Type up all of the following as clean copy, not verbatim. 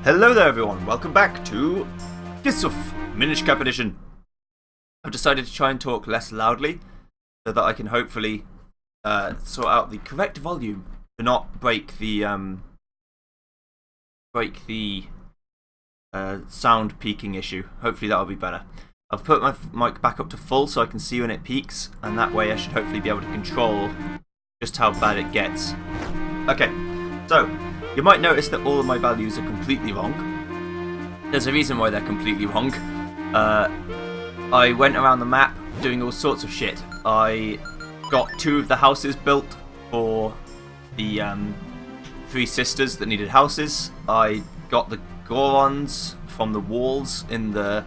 Hello there everyone, welcome back to GISHF, Minish Cap edition. I've decided to try and talk less loudly so that I can hopefully sort out the correct volume to not break the sound peaking issue. Hopefully that'll be better. I've put my mic back up to full so I can see when it peaks, and that way I should hopefully be able to control just how bad it gets. Okay, so you might notice that all of my values are completely wrong. There's a reason why they're completely wrong. I went around the map doing all sorts of shit. I got 2 of the houses built for the 3 sisters that needed houses. I got the Gorons from the walls in the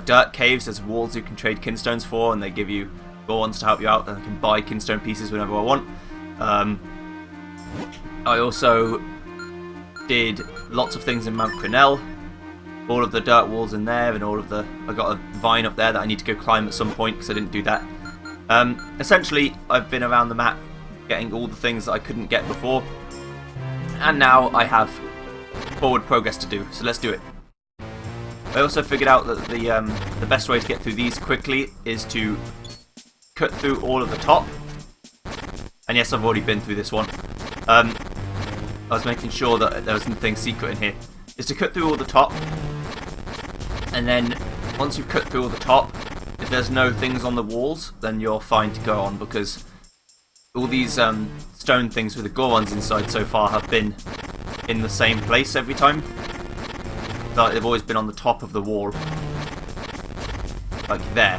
dirt caves. There's walls you can trade kinstones for, and they give you Gorons to help you out, and I can buy kinstone pieces whenever I want. I also did lots of things in Mount Crenel, all of the dirt walls in there, and I got a vine up there that I need to go climb at some point because I didn't do that. Essentially, I've been around the map getting all the things that I couldn't get before, and now I have forward progress to do, so let's do it. I also figured out that the best way to get through these quickly is to cut through all of the top, and yes, I've already been through this one. I was making sure that there was nothing secret in here. Is to cut through all the top, and then once you've cut through all the top, if there's no things on the walls, then you're fine to go on, because all these stone things with the Gorons inside so far have been in the same place every time. So they've always been on the top of the wall, like there.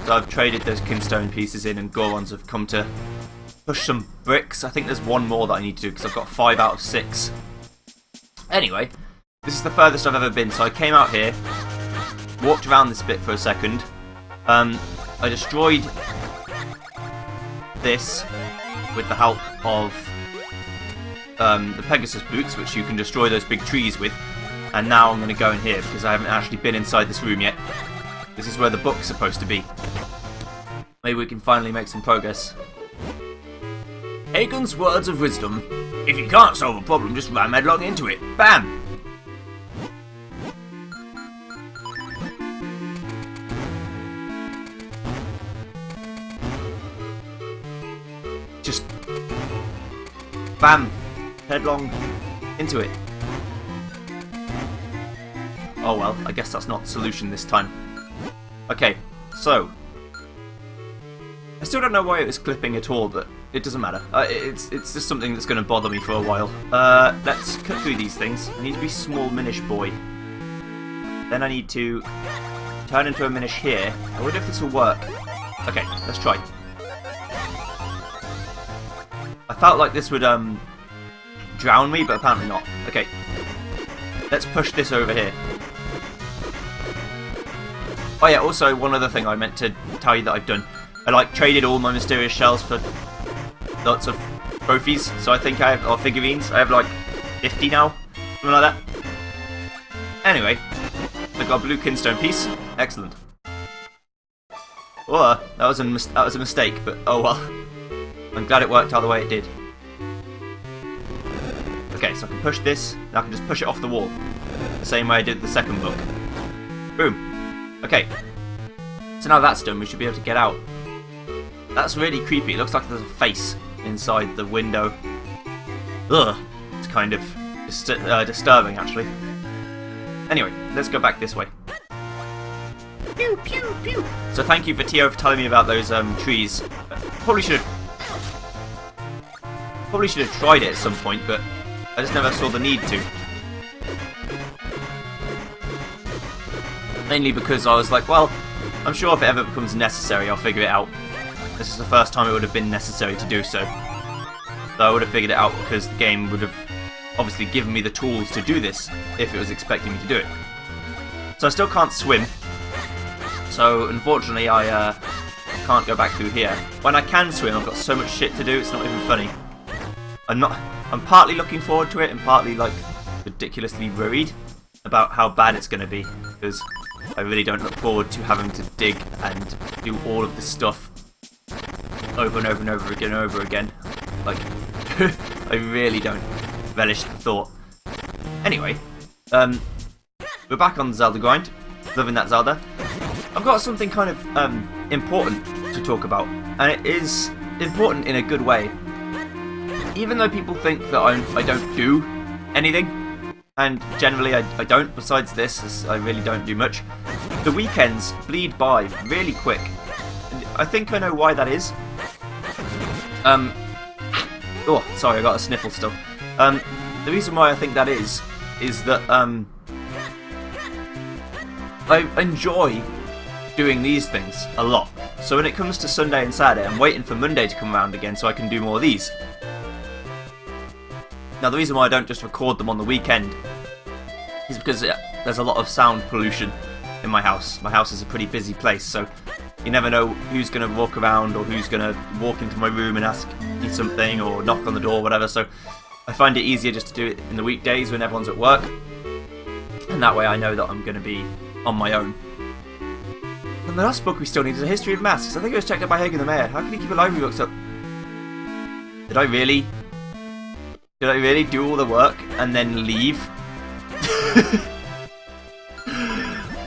So I've traded those kinstone pieces in, and Gorons have come to push some bricks. I think there's one more that I need to do because I've got 5 out of 6. Anyway, this is the furthest I've ever been. So I came out here, walked around this bit for a second. I destroyed this with the help of the Pegasus boots, which you can destroy those big trees with. And now I'm going to go in here because I haven't actually been inside this room yet. This is where the book's supposed to be. Maybe we can finally make some progress. Hagen's words of wisdom. If you can't solve a problem, just ram headlong into it. Bam! Just bam! Headlong into it. Oh well, I guess that's not the solution this time. Okay, so I still don't know why it was clipping at all, but it doesn't matter. It's just something that's going to bother me for a while. Let's cut through these things. I need to be small Minish boy. Then I need to turn into a Minish here. I wonder if this will work. Okay, let's try. I felt like this would drown me, but apparently not. Okay, let's push this over here. Oh yeah, also one other thing I meant to tell you that I've done. I traded all my mysterious shells for lots of trophies, so I think I have, or figurines, I have like 50 now, something like that. Anyway, I got a blue kinstone piece, excellent. Oh, that was a mistake, but oh well. I'm glad it worked out the way it did. Okay, so I can push this, now I can just push it off the wall, the same way I did the second book. Boom. Okay, so now that's done, we should be able to get out. That's really creepy. It looks like there's a face inside the window. Ugh. It's kind of disturbing, actually. Anyway, let's go back this way. Pew, pew, pew. So thank you for Tio for telling me about those trees. Probably should have tried it at some point, but I just never saw the need to. Mainly because I was like, well, I'm sure if it ever becomes necessary, I'll figure it out. This is the first time it would have been necessary to do so. So I would have figured it out because the game would have obviously given me the tools to do this if it was expecting me to do it. So I still can't swim. So unfortunately I can't go back through here. When I can swim, I've got so much shit to do, it's not even funny. I'm partly looking forward to it and partly like ridiculously worried about how bad it's going to be, because I really don't look forward to having to dig and do all of this stuff over and over and over again. Like, I really don't relish the thought. Anyway, We're back on the Zelda grind. Loving that Zelda. I've got something kind of important to talk about, and it is important in a good way. Even though people think that I don't do anything, and generally I don't, besides this, as I really don't do much, the weekends bleed by really quick. And I think I know why that is. Oh, sorry, I got a sniffle still. The reason why I think that is that I enjoy doing these things a lot. So when it comes to Sunday and Saturday, I'm waiting for Monday to come around again so I can do more of these. Now the reason why I don't just record them on the weekend is because there's a lot of sound pollution in my house. My house is a pretty busy place, so you never know who's going to walk around or who's going to walk into my room and ask me something or knock on the door or whatever, so I find it easier just to do it in the weekdays when everyone's at work, and that way I know that I'm going to be on my own. And the last book we still need is A History of Masks. I think it was checked out by Hagen the Mayor. How can you keep a library book up? Did I really do all the work and then leave?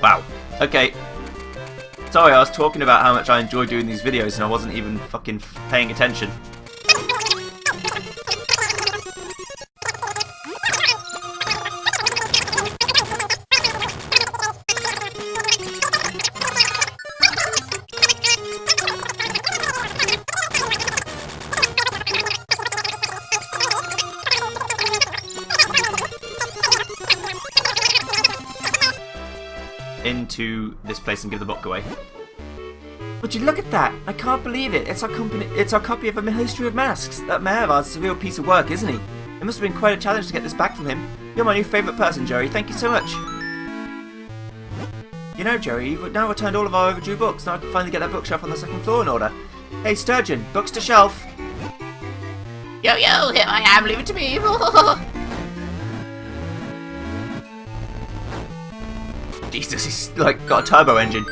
Wow. Okay. Sorry, I was talking about how much I enjoy doing these videos and I wasn't even fucking paying attention. Into this place and give the book away. Would you look at that? I can't believe it. It's our copy of A History of Masks. That mayor of ours is a real piece of work, isn't he? It must have been quite a challenge to get this back from him. You're my new favourite person, Jerry. Thank you so much. You know, Jerry, you've now returned all of our overdue books. Now I can finally get that bookshelf on the second floor in order. Hey, Sturgeon, books to shelf. Yo, here I am. Leave it to me. Jesus, he's like got a turbo engine.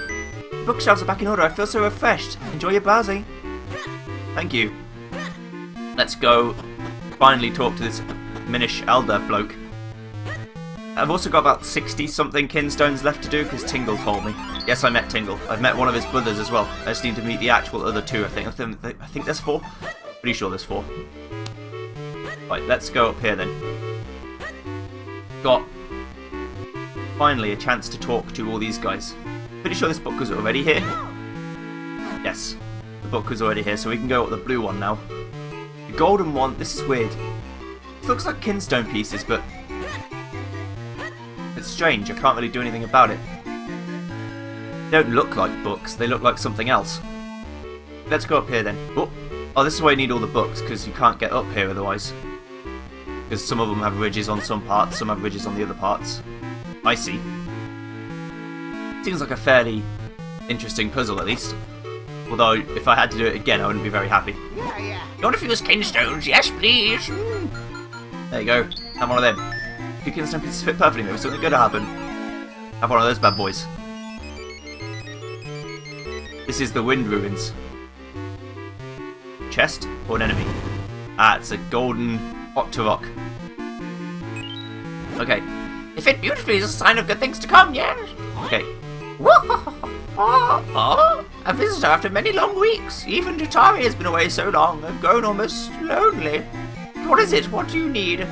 Bookshelves are back in order. I feel so refreshed. Enjoy your browsing. Thank you. Let's go finally talk to this Minish Elder bloke. I've also got about 60-something kinstones left to do because Tingle told me. Yes, I met Tingle. I've met one of his brothers as well. I just need to meet the actual other two, I think. I think there's 4. Pretty sure there's 4. Right, let's go up here then. Got finally a chance to talk to all these guys. Pretty sure this book was already here. Yes, the book was already here, so we can go with the blue one now. The golden one, this is weird. It looks like kinstone pieces, but it's strange, I can't really do anything about it. They don't look like books, they look like something else. Let's go up here then. Oh, this is why you need all the books, because you can't get up here otherwise. Because some of them have ridges on some parts, some have ridges on the other parts. I see. Seems like a fairly interesting puzzle, at least. Although, if I had to do it again, I wouldn't be very happy. Yeah. You want a few kinstones? Yes, please. There you go. Have one of them. 2 kinstone pieces fit perfectly. Maybe something good to happen. Have one of those bad boys. This is the Wind Ruins. Chest or an enemy? Ah, it's a golden Octorok. Okay. It fit beautifully as a sign of good things to come, yes? Okay. A visitor after many long weeks. Even Jutari has been away so long and grown almost lonely. What is it? What do you need?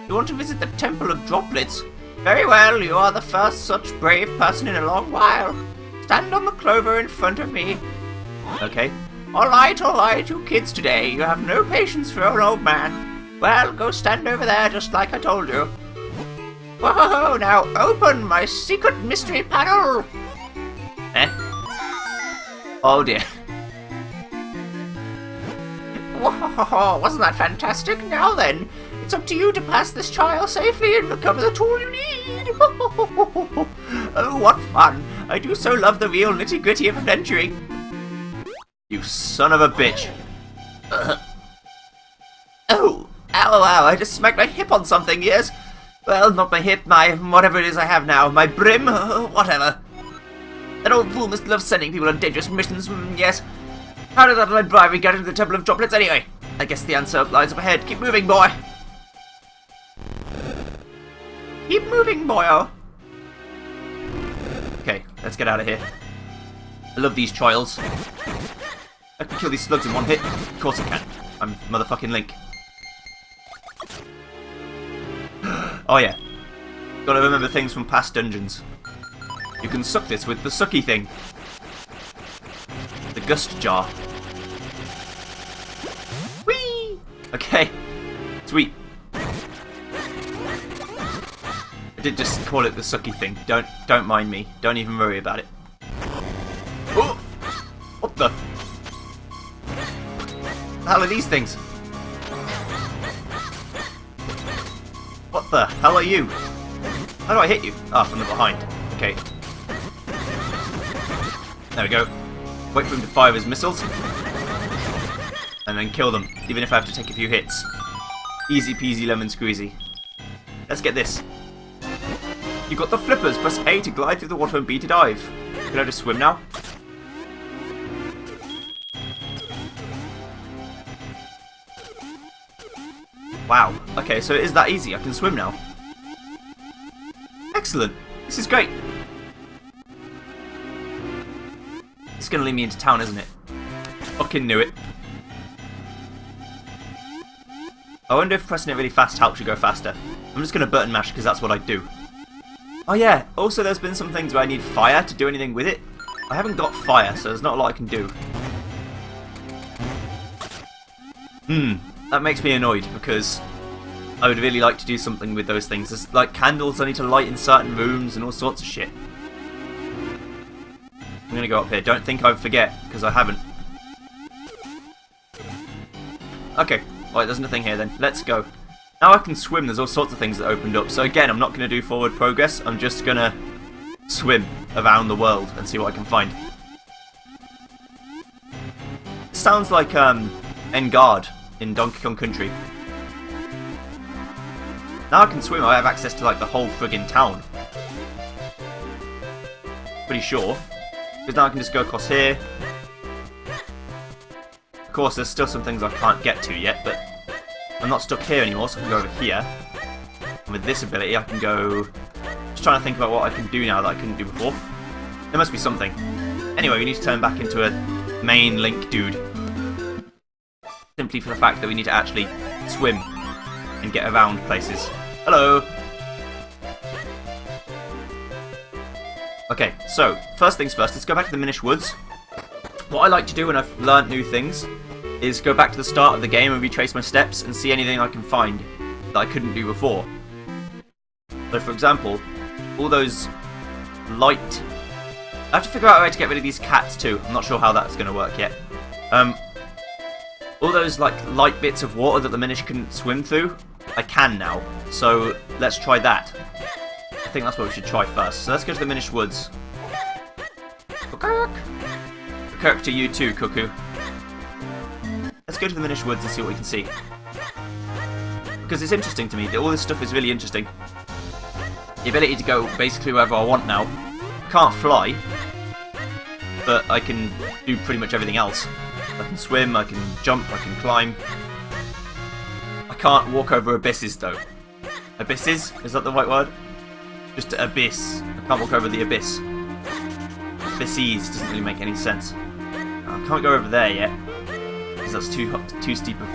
You want to visit the Temple of Droplets? Very well, you are the first such brave person in a long while. Stand on the clover in front of me. Okay. All right, you kids today. You have no patience for an old man. Well, go stand over there just like I told you. Whoa, now open my secret mystery panel! Eh? Oh dear. Whoa, wasn't that fantastic? Now then, it's up to you to pass this trial safely and recover the tool you need. Oh, what fun! I do so love the real nitty-gritty of adventuring. You son of a bitch. Oh, ow, I just smacked my hip on something, yes? Well, not my hip, my whatever it is I have now, my brim, whatever. That old fool must love sending people on dangerous missions, yes. How did that red bribery get into the Temple of Droplets anyway? I guess the answer lies up ahead. Keep moving, boy. Keep moving, boyo. Okay, let's get out of here. I love these trials. I can kill these slugs in one hit. Of course I can. I'm motherfucking Link. Oh yeah. Gotta remember things from past dungeons. You can suck this with the sucky thing. The gust jar. Whee! Okay. Sweet. I did just call it the sucky thing. Don't mind me. Don't even worry about it. Oh! What the? The hell are these things? What the hell are you? How do I hit you? Ah, from the behind. Okay. There we go. Wait for him to fire his missiles. And then kill them, even if I have to take a few hits. Easy peasy lemon squeezy. Let's get this. You got the flippers. Press A to glide through the water and B to dive. Can I just swim now? Wow. Okay, so it is that easy. I can swim now. Excellent. This is great. It's going to lead me into town, isn't it? Fucking knew it. I wonder if pressing it really fast helps you go faster. I'm just going to button mash because that's what I do. Oh yeah, also there's been some things where I need fire to do anything with it. I haven't got fire, so there's not a lot I can do. That makes me annoyed because I would really like to do something with those things. There's like candles I need to light in certain rooms and all sorts of shit. I'm going to go up here. Don't think I forget, because I haven't. Okay, right, there's nothing here then. Let's go. Now I can swim. There's all sorts of things that opened up. So again, I'm not going to do forward progress. I'm just going to swim around the world and see what I can find. It sounds like Engard in Donkey Kong Country. Now I can swim. I have access to like the whole friggin' town. Pretty sure. Because now I can just go across here. Of course, there's still some things I can't get to yet, but I'm not stuck here anymore, so I can go over here. And with this ability, I can go... Just trying to think about what I can do now that I couldn't do before. There must be something. Anyway, we need to turn back into a main Link dude. Simply for the fact that we need to actually swim and get around places. Hello! Okay, so, first things first, let's go back to the Minish Woods. What I like to do when I've learnt new things is go back to the start of the game and retrace my steps and see anything I can find that I couldn't do before. So, for example, all those light... I have to figure out a way to get rid of these cats too. I'm not sure how that's going to work yet. All those like light bits of water that the Minish couldn't swim through, I can now. So, let's try that. I think that's what we should try first. So let's go to the Minish Woods. Kirk to you too, Cuckoo. Let's go to the Minish Woods and see what we can see. Because it's interesting to me. All this stuff is really interesting. The ability to go basically wherever I want now. I can't fly, but I can do pretty much everything else. I can swim, I can jump, I can climb. I can't walk over abysses though. Abysses? Is that the right word? Just abyss. I can't walk over the abyss. Abysses doesn't really make any sense. I can't go over there yet, because that's too steep of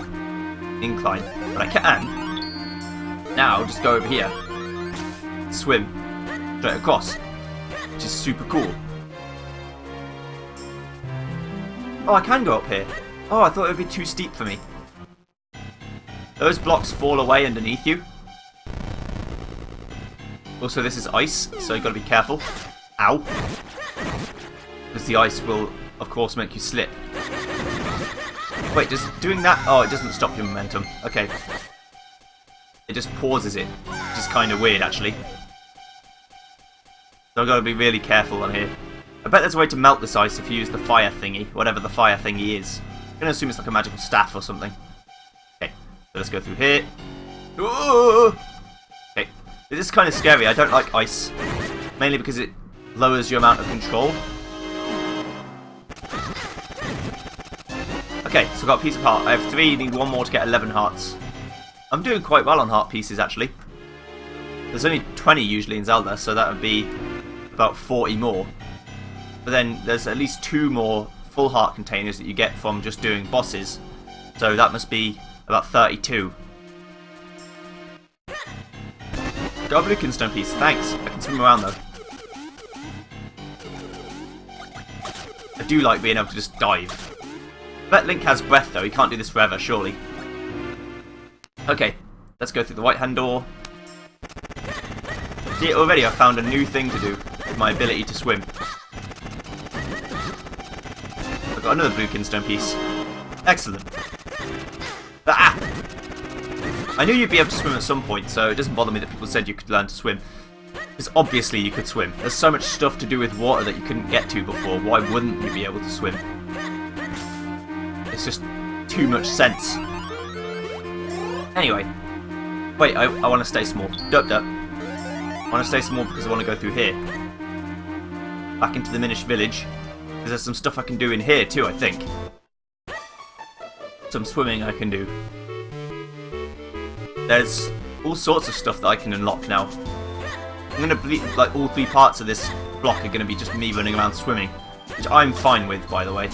incline. But I can. Now, I'll just go over here. Swim. Straight across. Which is super cool. Oh, I can go up here. Oh, I thought it would be too steep for me. Those blocks fall away underneath you. Also, this is ice, so you've got to be careful. Ow. Because the ice will, of course, make you slip. Wait, does doing that... Oh, it doesn't stop your momentum. Okay. It just pauses it, which is kind of weird, actually. So I've got to be really careful on here. I bet there's a way to melt this ice if you use the fire thingy, whatever the fire thingy is. I'm going to assume it's like a magical staff or something. Okay, so let's go through here. Ooh! Okay. This is kind of scary. I don't like ice. Mainly because it lowers your amount of control. Okay, so I've got a piece of heart. I have 3, need 1 more to get 11 hearts. I'm doing quite well on heart pieces, actually. There's only 20 usually in Zelda, so that would be about 40 more. But then there's at least 2 more full heart containers that you get from just doing bosses. So that must be about 32. Got a blue kinstone piece, thanks. I can swim around though. I do like being able to just dive. I bet Link has breath though, he can't do this forever, surely. Okay, let's go through the right hand door. See, already I found a new thing to do with my ability to swim. I've got another blue kinstone piece. Excellent. Ah! I knew you'd be able to swim at some point, so it doesn't bother me that people said you could learn to swim. Because obviously you could swim. There's so much stuff to do with water that you couldn't get to before. Why wouldn't you be able to swim? It's just too much sense. Anyway. Wait, I want to stay small. Dup dup. I want to stay small because I want to go through here. Back into the Minish village. Because there's some stuff I can do in here too, I think. Some swimming I can do. There's all sorts of stuff that I can unlock now. I'm going to believe like all 3 parts of this block are going to be just me running around swimming. Which I'm fine with, by the way.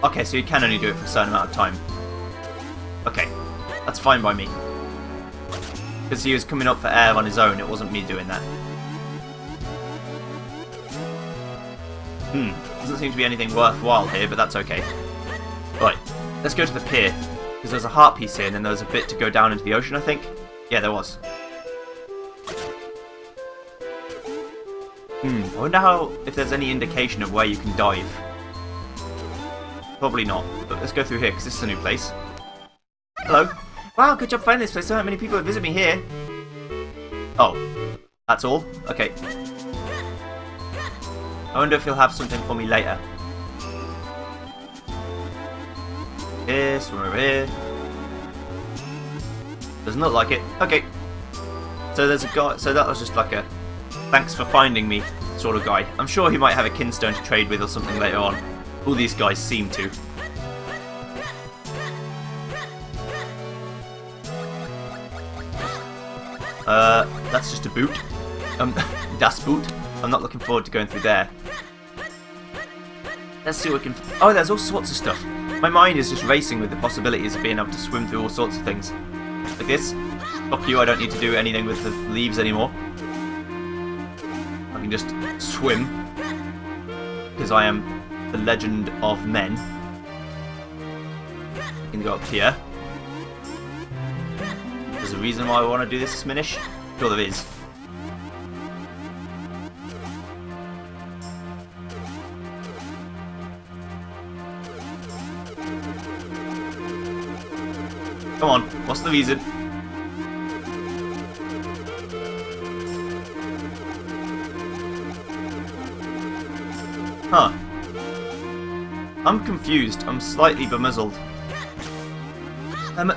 Okay, so you can only do it for a certain amount of time. Okay, that's fine by me. Because he was coming up for air on his own, it wasn't me doing that. Doesn't seem to be anything worthwhile here, but that's okay. Right, let's go to the pier. Because there's a heart piece here, and then there's a bit to go down into the ocean, I think. Yeah, there was. I wonder if there's any indication of where you can dive. Probably not, but let's go through here, because this is a new place. Hello. Wow, good job finding this place. So many people have visited me here. Oh, that's all? Okay. I wonder if he'll have something for me later. Here, swim over here. Doesn't look like it. Okay. So there's a guy. So that was just like a thanks for finding me sort of guy. I'm sure he might have a kinstone to trade with or something later on. All these guys seem to. That's just a boot. Das Boot. I'm not looking forward to going through there. Let's see what we can... Oh, there's all sorts of stuff. My mind is just racing with the possibilities of being able to swim through all sorts of things. Like this. Fuck you, I don't need to do anything with the leaves anymore. I can just swim. Because I am the legend of men. I can go up here. There's a reason why I want to do this, Minish? Sure there is. Come on, what's the reason? Huh. I'm confused. I'm slightly bemuzzled.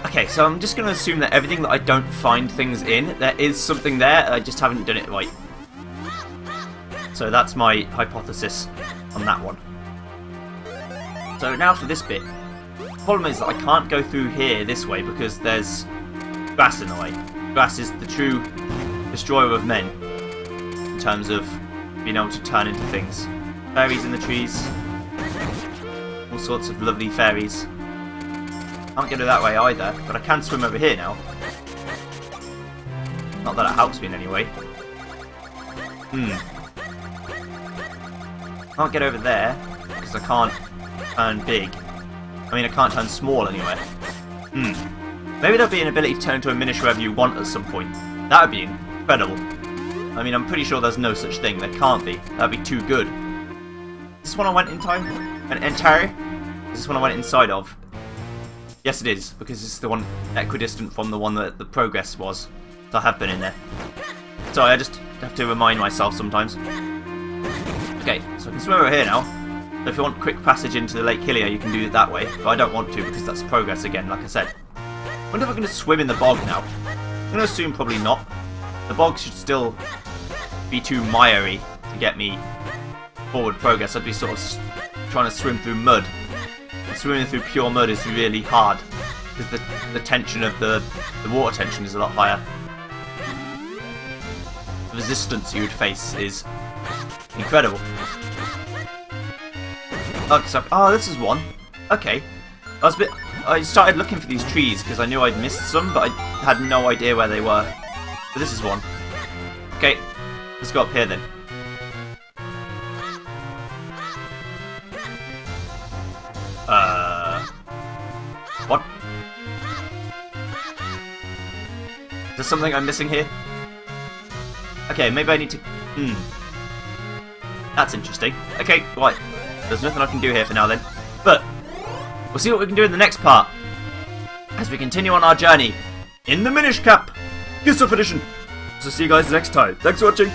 Okay, so I'm just going to assume that everything that I don't find things in, there is something there, I just haven't done it right. So that's my hypothesis on that one. So now for this bit. The problem is that I can't go through here this way because there's grass in the way. Grass is the true destroyer of men in terms of being able to turn into things. Fairies in the trees. All sorts of lovely fairies. Can't get it that way either, but I can swim over here now. Not that it helps me in any way. Can't get over there because I can't turn big. I mean, I can't turn small anywhere. Maybe there'll be an ability to turn into a Minish wherever you want at some point. That would be incredible. I mean, I'm pretty sure there's no such thing. There can't be. That'd be too good. Is this one I went in time? An entire? Is this one I went inside of? Yes, it is, because this is the one equidistant from the one that the progress was. So I have been in there. Sorry, I just have to remind myself sometimes. Okay, so I can swim over here now. So if you want quick passage into the Lake Hylia, you can do it that way. But I don't want to, because that's progress again, like I said. I wonder if I can just swim in the bog now. I'm going to assume probably not. The bog should still be too miry to get me forward progress. I'd be sort of trying to swim through mud. swimming through pure mud is really hard. Because the tension of the water tension is a lot higher. The resistance you would face is incredible. Oh, this is one. Okay. I started looking for these trees because I knew I'd missed some, but I had no idea where they were. But this is one. Okay, let's go up here then. What? Is there something I'm missing here? Okay, maybe I need to... That's interesting. Okay, right. There's nothing I can do here for now then. But we'll see what we can do in the next part as we continue on our journey in the Minish Cap GISHF edition. So see you guys next time. Thanks for watching.